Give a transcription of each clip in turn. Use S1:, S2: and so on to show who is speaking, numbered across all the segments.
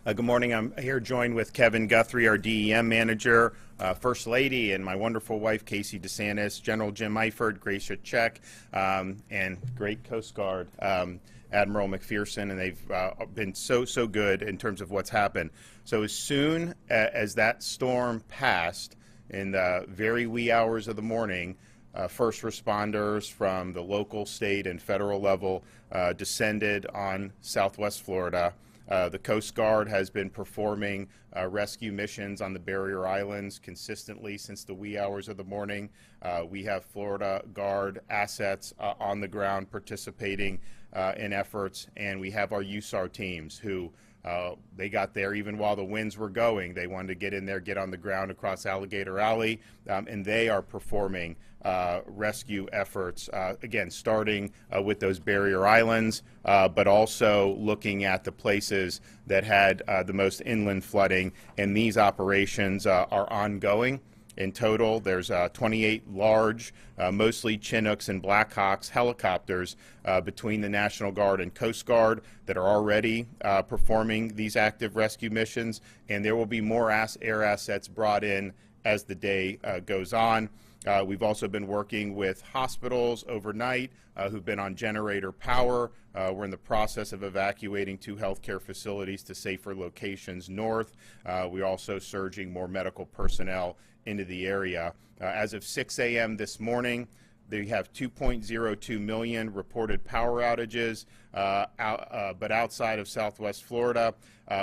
S1: Good morning. I'm here joined with Kevin Guthrie, our DEM manager, First Lady, and my wonderful wife, Casey DeSantis, General Jim Eifert, Gracia Check, and great Coast Guard, Admiral McPherson, and they've been so good in terms of what's happened. So as soon as that storm passed in the very wee hours of the morning, first responders from the local, state, and federal level descended on Southwest Florida. The Coast Guard has been performing rescue missions on the barrier islands consistently since the wee hours of the morning. We have Florida Guard assets on the ground participating in efforts, and we have our USAR teams who they got there even while the winds were going. They wanted to get in there, get on the ground across Alligator Alley, and they are performing rescue efforts, again, starting with those barrier islands, but also looking at the places that had the most inland flooding, and these operations are ongoing. In total, there's 28 large, mostly Chinooks and Blackhawks helicopters between the National Guard and Coast Guard that are already performing these active rescue missions, and there will be more air assets brought in as the day goes on. We've also been working with hospitals overnight who've been on generator power. We're in the process of evacuating 2 healthcare facilities to safer locations north. We're also surging more medical personnel into the area. As of 6 a.m. this morning, they have 2.02 million reported power outages, but outside of Southwest Florida,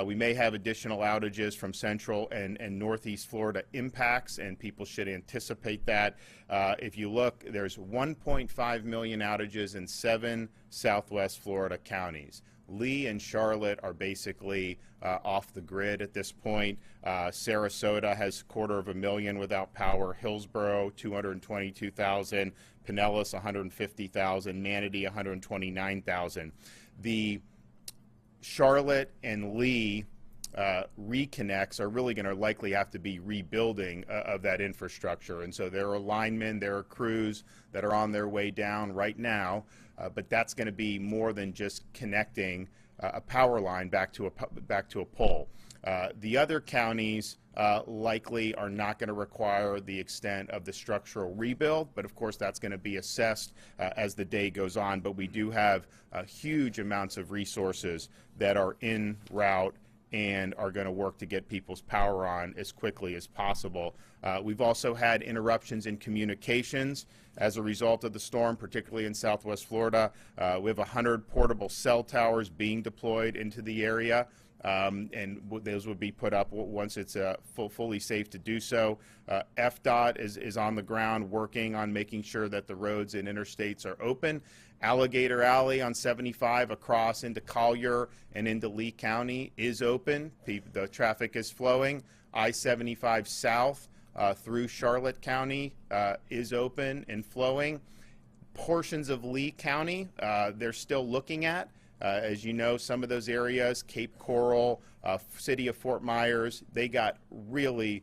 S1: we may have additional outages from Central and Northeast Florida impacts, and people should anticipate that. If you look, there's 1.5 million outages in 7 Southwest Florida counties. Lee and Charlotte are basically off the grid at this point. Sarasota has 250,000 without power. Hillsborough, 222,000. Pinellas, 150,000. Manatee, 129,000. The Charlotte and Lee reconnects are really going to likely have to be rebuilding of that infrastructure, and so there are linemen, there are crews that are on their way down right now, but that's going to be more than just connecting a power line back to a pole. The other counties likely are not going to require the extent of the structural rebuild, but of course that's going to be assessed as the day goes on. But we do have huge amounts of resources that are en route and are going to work to get people's power on as quickly as possible. We've also had interruptions in communications as a result of the storm, particularly in Southwest Florida. We have 100 portable cell towers being deployed into the area, and those would be put up once it's fully safe to do so. FDOT is on the ground working on making sure that the roads and interstates are open. Alligator Alley on 75 across into Collier and into Lee County is open. The traffic is flowing. I-75 south through Charlotte County is open and flowing. Portions of Lee County they're still looking at. As you know, some of those areas, Cape Coral, city of Fort Myers, they got really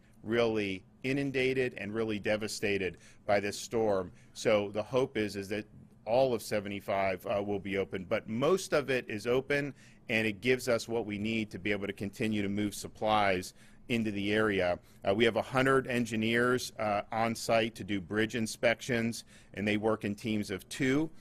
S1: inundated and really devastated by this storm. So the hope is that all of 75 will be open, but most of it is open, and it gives us what we need to be able to continue to move supplies into the area. We have 100 engineers on site to do bridge inspections, and they work in teams of 2.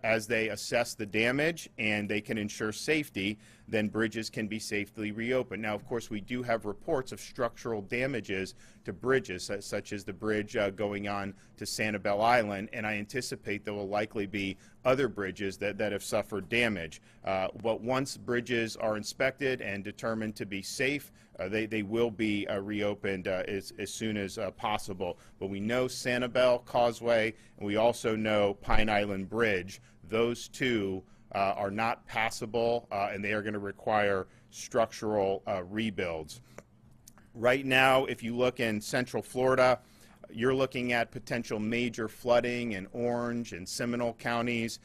S1: As they assess the damage and they can ensure safety, then bridges can be safely reopened. Now, of course, we do have reports of structural damages to bridges, such as the bridge going on to Sanibel Island, and I anticipate there will likely be other bridges that have suffered damage. But once bridges are inspected and determined to be safe, they will be reopened as soon as possible. But we know Sanibel Causeway, and we also know Pine Island Bridge. Those two are not passable, and they are going to require structural rebuilds. Right now, if you look in Central Florida, you're looking at potential major flooding in Orange and Seminole counties,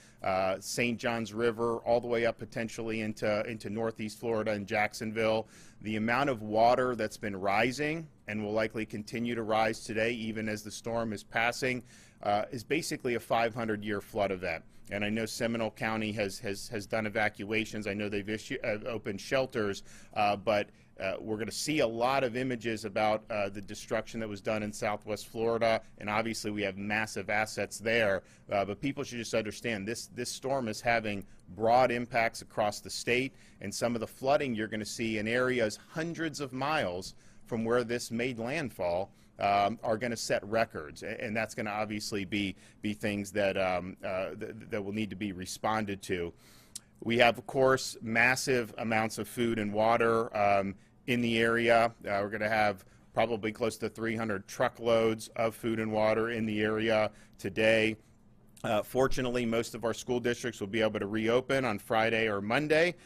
S1: St. Johns River, all the way up potentially into Northeast Florida and Jacksonville. The amount of water that's been rising and will likely continue to rise today, even as the storm is passing, is basically a 500-year flood event. And I know Seminole County has done evacuations. I know they've opened shelters, but we're going to see a lot of images about the destruction that was done in Southwest Florida, and obviously we have massive assets there. But people should just understand this storm is having broad impacts across the state, and some of the flooding you're going to see in areas hundreds of miles from where this made landfall are going to set records, and that's going to obviously be things that that will need to be responded to. We have, of course, massive amounts of food and water in the area. We're going to have probably close to 300 truckloads of food and water in the area today. Fortunately, most of our school districts will be able to reopen on Friday or Monday.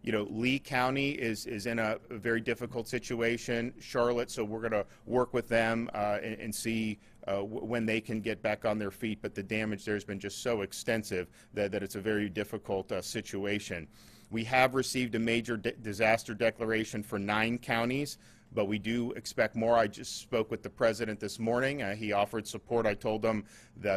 S1: You know, Lee County is in a very difficult situation, Charlotte, so we're going to work with them and see when they can get back on their feet. But the damage there has been just so extensive that it's a very difficult situation. We have received a major disaster declaration for 9 counties, but we do expect more. I just spoke with the president this morning. He offered support. I told him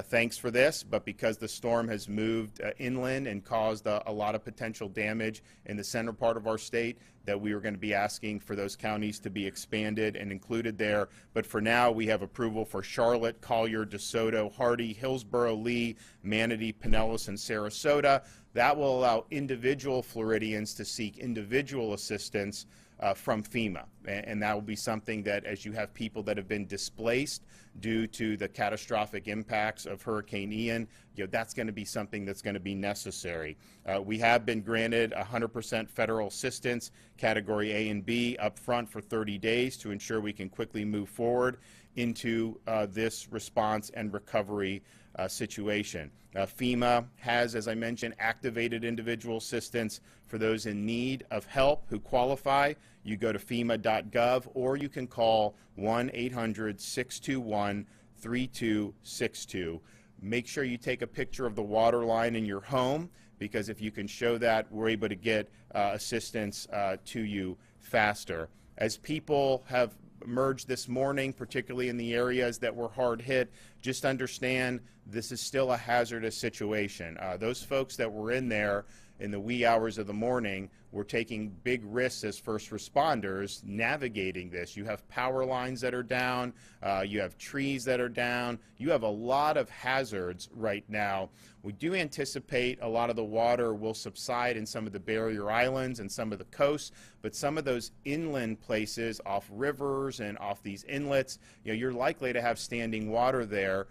S1: thanks for this, but because the storm has moved inland and caused a lot of potential damage in the center part of our state, that we were going to be asking for those counties to be expanded and included there. But for now, we have approval for Charlotte, Collier, DeSoto, Hardy, Hillsborough, Lee, Manatee, Pinellas, and Sarasota. That will allow individual Floridians to seek individual assistance from FEMA, and that will be something that, as you have people that have been displaced due to the catastrophic impacts of Hurricane Ian, you know, that's going to be something that's going to be necessary. We have been granted 100% federal assistance, Category A and B, up front for 30 days to ensure we can quickly move forward into this response and recovery situation. FEMA has, as I mentioned, activated individual assistance for those in need of help who qualify. You go to FEMA.gov, or you can call 1-800-621-3262. Make sure you take a picture of the water line in your home, because if you can show that, we're able to get assistance to you faster. As people have emerged this morning, particularly in the areas that were hard hit, just understand this is still a hazardous situation. Those folks that were in there in the wee hours of the morning were taking big risks as first responders navigating this. You have power lines that are down, you have trees that are down, you have a lot of hazards right now. We do anticipate a lot of the water will subside in some of the barrier islands and some of the coasts, but some of those inland places off rivers and off these inlets, you know, you're likely to have standing water there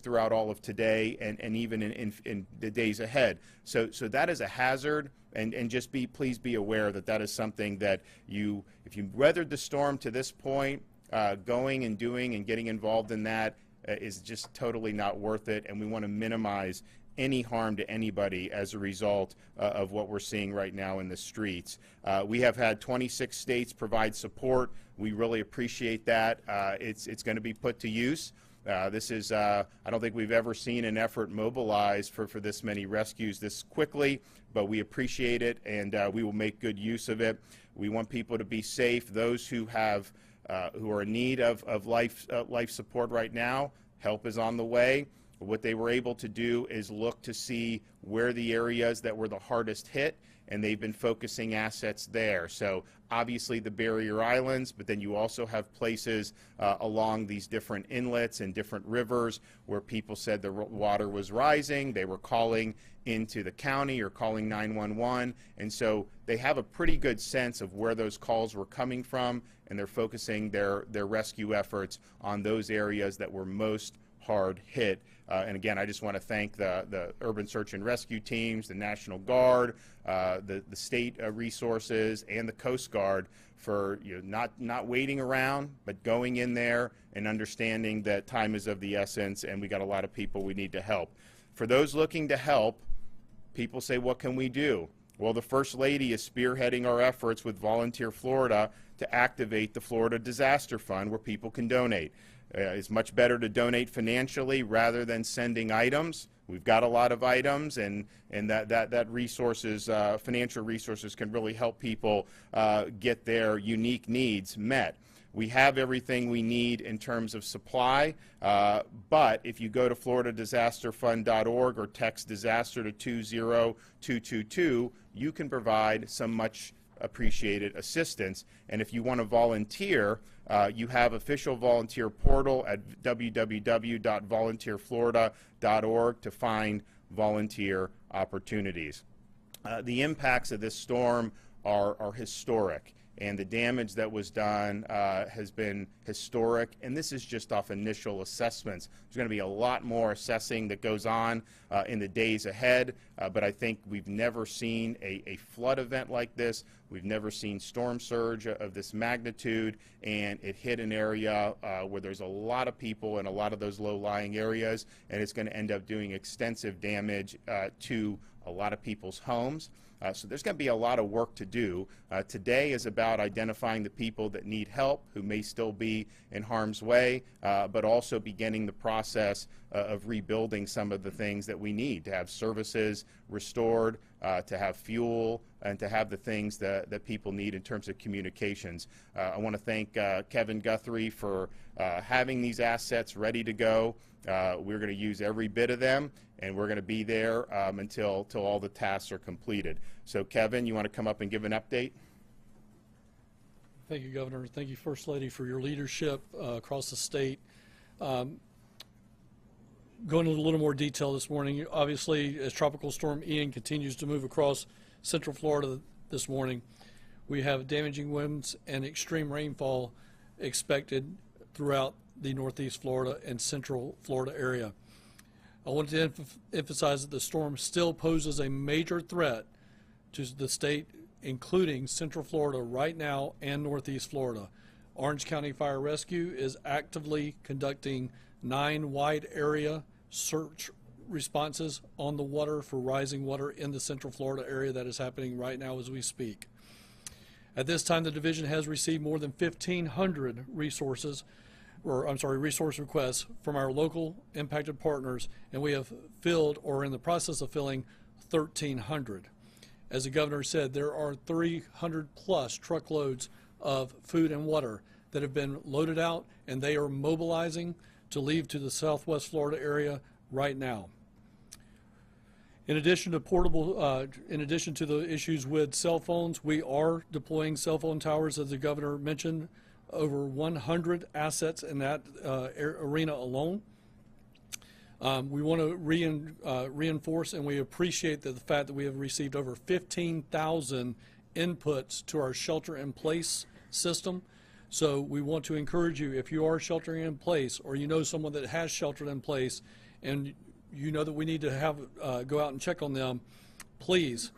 S1: throughout all of today and even in the days ahead. So that is a hazard, and just please be aware that that is something that if you weathered the storm to this point, going and doing and getting involved in that is just totally not worth it, and we want to minimize any harm to anybody as a result of what we're seeing right now in the streets. We have had 26 states provide support. We really appreciate that. It's going to be put to use. This is, I don't think we've ever seen an effort mobilized for this many rescues this quickly, but we appreciate it, and we will make good use of it. We want people to be safe. Those who have who are in need of life support right now, help is on the way. What they were able to do is look to see where the areas that were the hardest hit, and they've been focusing assets there. So obviously the barrier islands, but then you also have places along these different inlets and different rivers where people said the water was rising. They were calling into the county or calling 911, and so they have a pretty good sense of where those calls were coming from, and they're focusing their rescue efforts on those areas that were most hard hit. And again, I just want to thank the urban search and rescue teams, the National Guard, the state resources, and the Coast Guard for not waiting around, but going in there and understanding that time is of the essence, and we got a lot of people we need to help. For those looking to help, people say, what can we do? Well, the First Lady is spearheading our efforts with Volunteer Florida to activate the Florida Disaster Fund, where people can donate. It's much better to donate financially rather than sending items. We've got a lot of items, and that resources, financial resources, can really help people get their unique needs met. We have everything we need in terms of supply, but if you go to floridadisasterfund.org or text disaster to 20222, you can provide some much appreciated assistance. And if you want to volunteer, you have official volunteer portal at www.volunteerflorida.org to find volunteer opportunities. The impacts of this storm are historic, and the damage that was done has been historic, and this is just off initial assessments. There's going to be a lot more assessing that goes on in the days ahead, but I think we've never seen a flood event like this. We've never seen storm surge of this magnitude, and it hit an area where there's a lot of people in a lot of those low-lying areas, and it's going to end up doing extensive damage to a lot of people's homes. So there's going to be a lot of work to do. Today is about identifying the people that need help, who may still be in harm's way, but also beginning the process of rebuilding some of the things that we need to have services restored, to have fuel, and to have the things that people need in terms of communications. I want to thank Kevin Guthrie for having these assets ready to go. We're going to use every bit of them, and we're going to be there until all the tasks are completed. So Kevin, you want to come up and give an update?
S2: Thank you, Governor. Thank you, First Lady, for your leadership across the state. Going into a little more detail this morning, obviously, as Tropical Storm Ian continues to move across Central Florida this morning, we have damaging winds and extreme rainfall expected throughout the Northeast Florida and Central Florida area. I want to emphasize that the storm still poses a major threat to the state, including Central Florida right now and Northeast Florida. Orange County Fire Rescue is actively conducting 9 wide area search responses on the water for rising water in the Central Florida area. That is happening right now as we speak. At this time, the division has received more than 1,500 resource requests from our local impacted partners, and we have filled or are in the process of filling 1,300. As the governor said, there are 300 plus truckloads of food and water that have been loaded out, and they are mobilizing to leave to the Southwest Florida area right now. In addition to the issues with cell phones, we are deploying cell phone towers, as the governor mentioned, over 100 assets in that arena alone. We want to reinforce, and we appreciate the fact that we have received over 15,000 inputs to our shelter-in-place system. So we want to encourage you, if you are sheltering in place, or you know someone that has sheltered in place, and you know that we need to have go out and check on them, please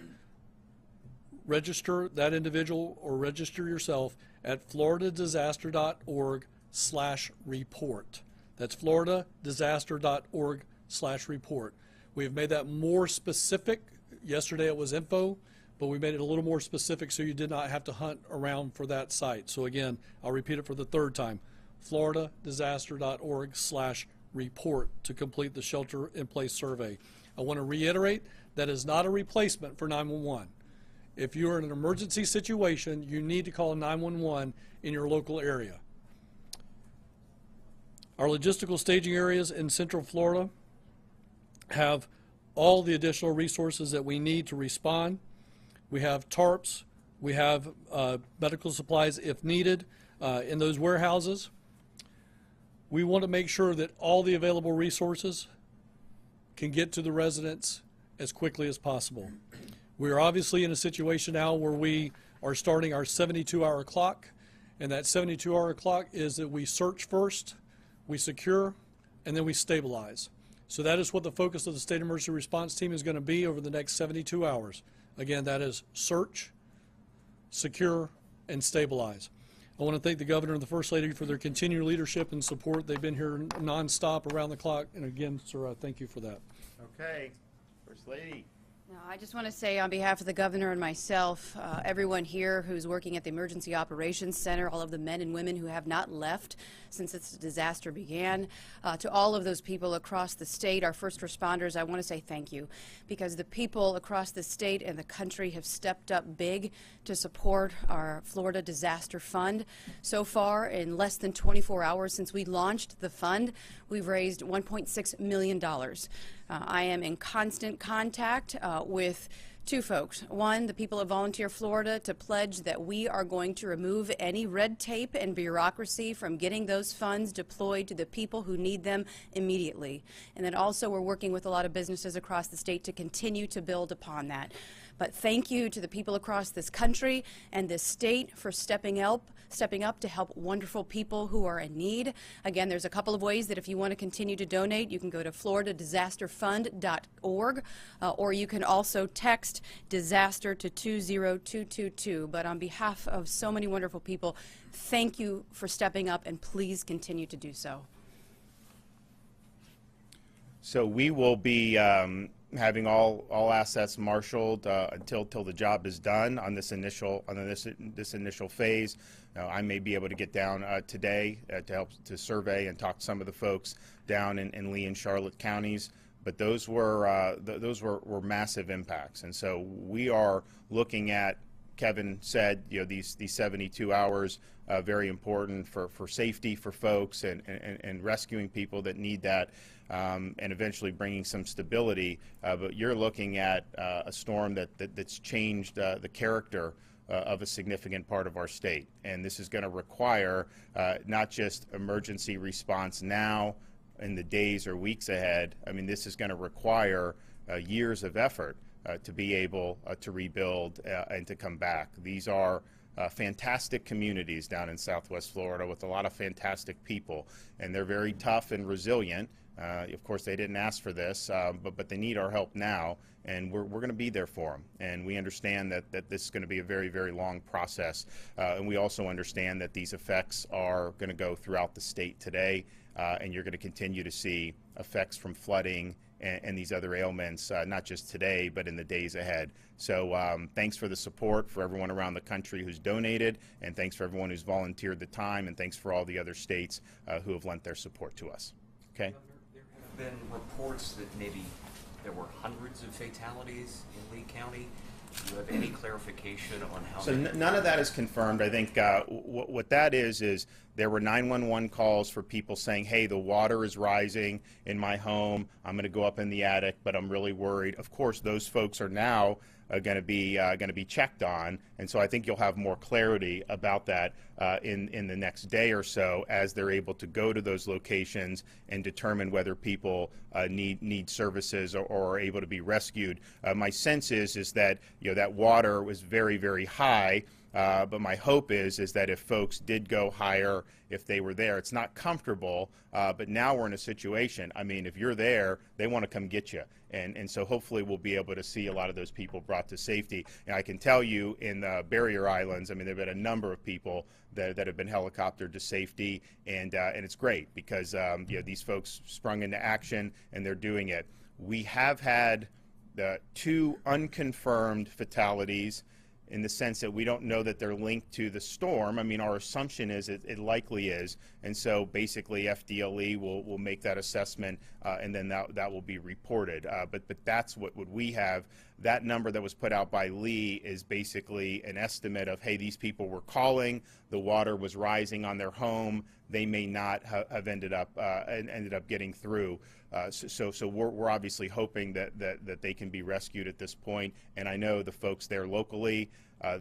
S2: register that individual or register yourself at floridadisaster.org/report. That's floridadisaster.org/report. We have made that more specific. Yesterday it was info, but we made it a little more specific so you did not have to hunt around for that site. So again, I'll repeat it for the third time, floridadisaster.org/report to complete the shelter-in-place survey. I want to reiterate that is not a replacement for 911. If you're in an emergency situation, you need to call 911 in your local area. Our logistical staging areas in Central Florida have all the additional resources that we need to respond. We have tarps, we have medical supplies if needed in those warehouses. We want to make sure that all the available resources can get to the residents as quickly as possible. We are obviously in a situation now where we are starting our 72-hour clock, and that 72-hour clock is that we search first, we secure, and then we stabilize. So that is what the focus of the State Emergency Response Team is going to be over the next 72 hours. Again, that is search, secure, and stabilize. I want to thank the Governor and the First Lady for their continued leadership and support. They've been here nonstop around the clock, and again, sir, I thank you for that.
S1: Okay, First Lady.
S3: No, I just want to say on behalf of the governor and myself, everyone here who's working at the Emergency Operations Center, all of the men and women who have not left since this disaster began, to all of those people across the state, our first responders, I want to say thank you, because the people across the state and the country have stepped up big to support our Florida Disaster Fund. So far, in less than 24 hours since we launched the fund, we've raised $1.6 million. I am in constant contact with two folks. One, the people of Volunteer Florida, to pledge that we are going to remove any red tape and bureaucracy from getting those funds deployed to the people who need them immediately. And then also we're working with a lot of businesses across the state to continue to build upon that. But thank you to the people across this country and this state for stepping up to help wonderful people who are in need. Again, there's a couple of ways that if you want to continue to donate, you can go to floridadisasterfund.org, or you can also text disaster to 20222. But on behalf of so many wonderful people, thank you for stepping up, and please continue to do so.
S1: So we will be having all assets marshaled until the job is done on this initial phase. I may be able to get down today to help to survey and talk to some of the folks down in Lee and Charlotte counties. But those were massive impacts, and so we are looking at. Kevin said, these 72 hours very important for safety for folks and rescuing people that need that, and eventually bringing some stability. But you're looking at a storm that's changed the character of a significant part of our state, and this is going to require not just emergency response now in the days or weeks ahead. I mean, this is going to require years of effort to be able to rebuild and to come back. These are fantastic communities down in Southwest Florida with a lot of fantastic people, and they're very tough and resilient. Of course, they didn't ask for this, but they need our help now, and we're going to be there for them. And we understand that this is going to be a very, very long process, and we also understand that these effects are going to go throughout the state today, and you're going to continue to see effects from flooding and these other ailments, not just today, but in the days ahead. So thanks for the support for everyone around the country who's donated, and thanks for everyone who's volunteered the time, and thanks for all the other states who have lent their support to us. Okay?
S4: There have been reports that maybe there were hundreds of fatalities in Lee County. Do you have any clarification on how many?
S1: None of that is confirmed. I think what that is there were 911 calls for people saying, hey, the water is rising in my home. I'm going to go up in the attic, but I'm really worried. Of course, those folks are now going to be checked on, and so I think you'll have more clarity about that in the next day or so as they're able to go to those locations and determine whether people need services or are able to be rescued. My sense is that that water was very, very high. But my hope is that if folks did go higher, if they were there, it's not comfortable, but now we're in a situation. I mean, if you're there, they want to come get you. And so hopefully we'll be able to see a lot of those people brought to safety. And I can tell you in the barrier islands, I mean, there have been a number of people that have been helicoptered to safety, and it's great because these folks sprung into action and they're doing it. We have had the 2 unconfirmed fatalities, in the sense that we don't know that they're linked to the storm. I mean, our assumption is it likely is, and so basically FDLE will make that assessment, and then that will be reported. But that's what we have. That number that was put out by Lee is basically an estimate of, hey, these people were calling, the water was rising on their home, they may not have ended up getting through. So we're obviously hoping that they can be rescued at this point, and I know the folks there locally,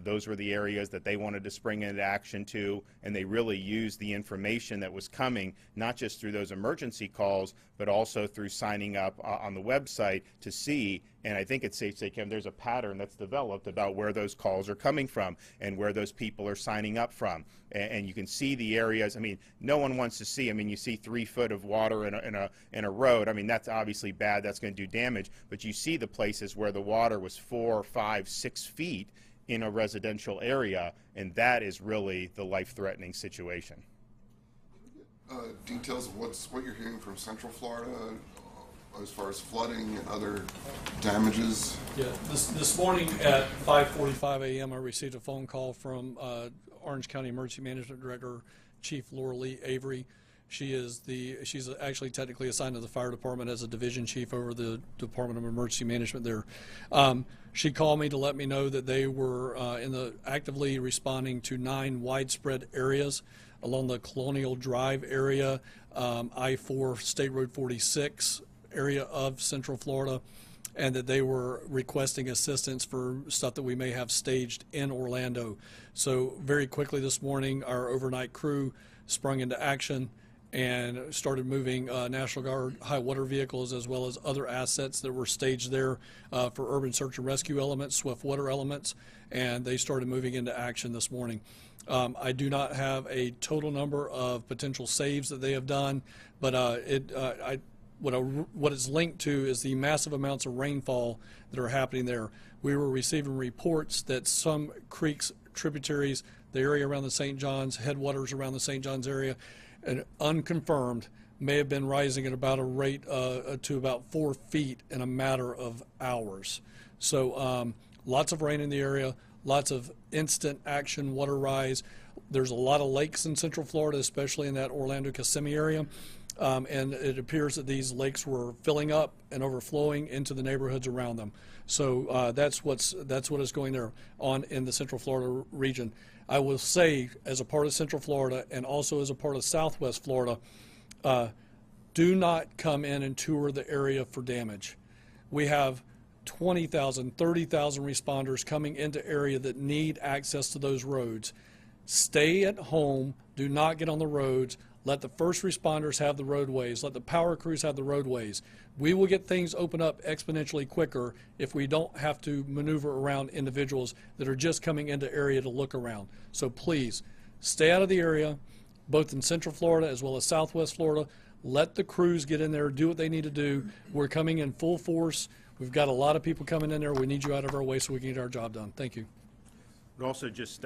S1: those were the areas that they wanted to spring into action to, and they really used the information that was coming, not just through those emergency calls, but also through signing up on the website to see. And I think it's safe to say, Kim, there's a pattern that's developed about where those calls are coming from and where those people are signing up from. And you can see the areas. I mean, no one wants to see. I mean, you see 3 foot of water in a road. I mean, that's obviously bad. That's going to do damage. But you see the places where the water was 4, 5, 6 feet in a residential area, and that is really the life-threatening situation.
S5: Details of what you're hearing from Central Florida, as far as flooding and other damages?
S2: Yeah, this morning at 5:45 a.m. I received a phone call from Orange County Emergency Management Director, Chief Laura Lee Avery. She's actually technically assigned to the fire department as a division chief over the Department of Emergency Management there. She called me to let me know that they were actively responding to 9 widespread areas along the Colonial Drive area, I-4, State Road 46 area of Central Florida, and that they were requesting assistance for stuff that we may have staged in Orlando. So very quickly this morning, our overnight crew sprung into action and started moving National Guard high water vehicles as well as other assets that were staged there for urban search and rescue elements, swift water elements, and they started moving into action this morning. I do not have a total number of potential saves that they have done, but what it's linked to is the massive amounts of rainfall that are happening there. We were receiving reports that some creeks, tributaries, the area around the St. John's, headwaters around the St. John's area, and unconfirmed, may have been rising at about a rate to about 4 feet in a matter of hours. So lots of rain in the area, lots of instant action water rise. There's a lot of lakes in Central Florida, especially in that Orlando Kissimmee area. And it appears that these lakes were filling up and overflowing into the neighborhoods around them. So that's what is going there on in the Central Florida region. I will say, as a part of Central Florida and also as a part of Southwest Florida, do not come in and tour the area for damage. We have 20,000, 30,000 responders coming into area that need access to those roads. Stay at home. Do not get on the roads. Let the first responders have the roadways. Let the power crews have the roadways. We will get things open up exponentially quicker if we don't have to maneuver around individuals that are just coming into area to look around. So please, stay out of the area, both in Central Florida as well as Southwest Florida. Let the crews get in there, do what they need to do. We're coming in full force. We've got a lot of people coming in there. We need you out of our way so we can get our job done. Thank you.
S1: Also, just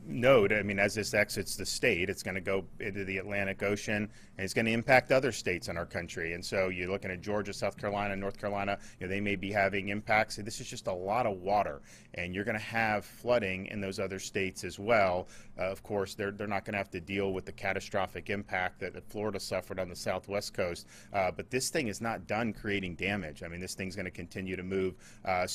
S1: note, I mean, as this exits the state, it's going to go into the Atlantic Ocean, and it's going to impact other states in our country. And so you're looking at Georgia, South Carolina, North Carolina, they may be having impacts. This is just a lot of water, and you're going to have flooding in those other states as well. Of course, they're not going to have to deal with the catastrophic impact that Florida suffered on the southwest coast. But this thing is not done creating damage. I mean, this thing's going to continue to move. I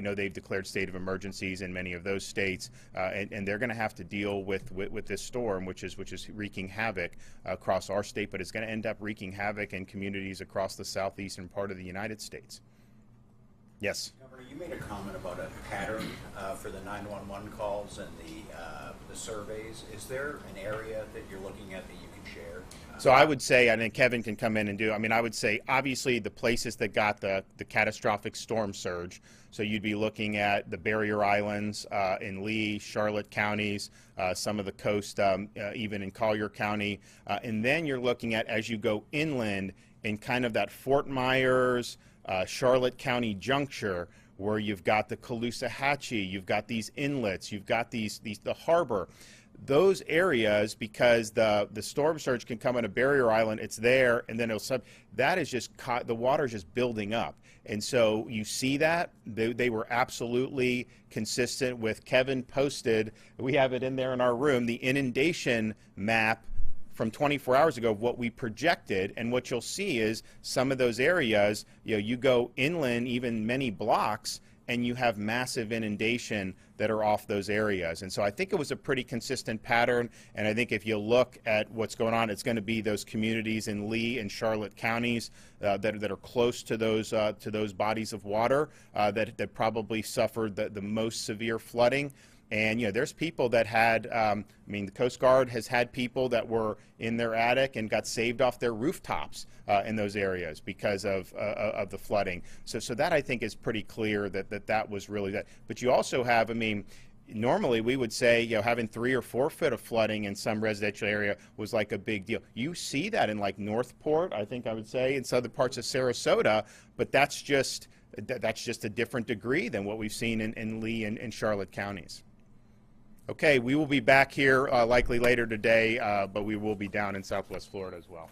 S1: know they've declared state of emergencies in many of those states, and they're going to have to deal with this storm, which is wreaking havoc across our state, but it's going to end up wreaking havoc in communities across the southeastern part of the United States. Yes.
S6: Governor, you made a comment about a pattern for the 911 calls and the surveys. Is there an area that you're looking at that you can share?
S1: So I would say, and then Kevin can come in and do, I would say obviously the places that got the catastrophic storm surge, so you'd be looking at the barrier islands in Lee, Charlotte counties, some of the coast, even in Collier County, and then you're looking at, as you go inland, in kind of that Fort Myers, Charlotte County juncture, where you've got the Caloosahatchee, you've got these inlets, you've got the harbor. Those areas, because the storm surge can come on a barrier island, it's there, and then that is just the water is just building up. And so you see that they were absolutely consistent with Kevin posted. We have it in there in our room, the inundation map from 24 hours ago of what we projected, and what you'll see is some of those areas, you go inland even many blocks, and you have massive inundation that are off those areas. And so I think it was a pretty consistent pattern, and I think if you look at what's going on, it's going to be those communities in Lee and Charlotte counties that are close to those bodies of water that probably suffered the most severe flooding. And there's people that had, the Coast Guard has had people that were in their attic and got saved off their rooftops in those areas because of the flooding. So that I think is pretty clear that was really that. But you also have, normally we would say, having 3 or 4 foot of flooding in some residential area was like a big deal. You see that in like Northport, I think I would say, in southern parts of Sarasota, but that's just a different degree than what we've seen in Lee and Charlotte counties. Okay, we will be back here likely later today, but we will be down in Southwest Florida as well.